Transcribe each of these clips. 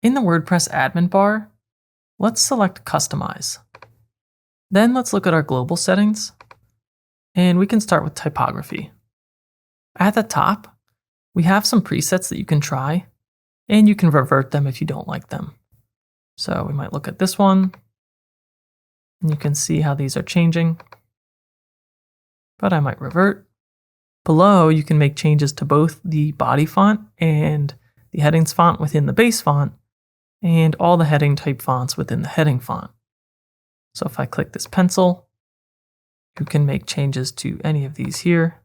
In the WordPress admin bar, let's select Customize. Then let's look at our global settings, and we can start with typography. At the top, we have some presets that you can try, and you can revert them if you don't like them. So we might look at this one, and you can see how these are changing, but I might revert. Below, you can make changes to both the body font and the headings font within the base font, and all the heading type fonts within the heading font. So if I click this pencil, you can make changes to any of these here.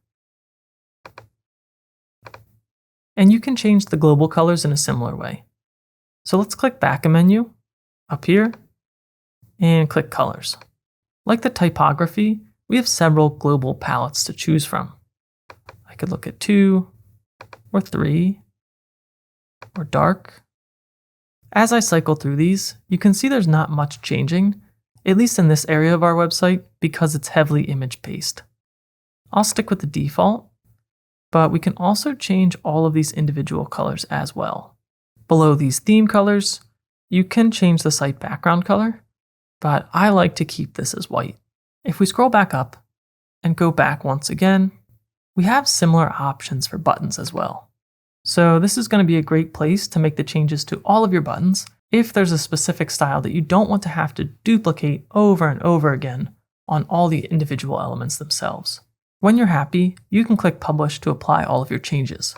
And you can change the global colors in a similar way. So let's click back a menu up here and click colors. Like the typography, we have several global palettes to choose from. I could look at 2 or 3 or dark. As I cycle through these, you can see there's not much changing, at least in this area of our website, because it's heavily image-based. I'll stick with the default, but we can also change all of these individual colors as well. Below these theme colors, you can change the site background color, but I like to keep this as white. If we scroll back up and go back once again, we have similar options for buttons as well. So this is going to be a great place to make the changes to all of your buttons if there's a specific style that you don't want to have to duplicate over and over again on all the individual elements themselves. When you're happy, you can click Publish to apply all of your changes.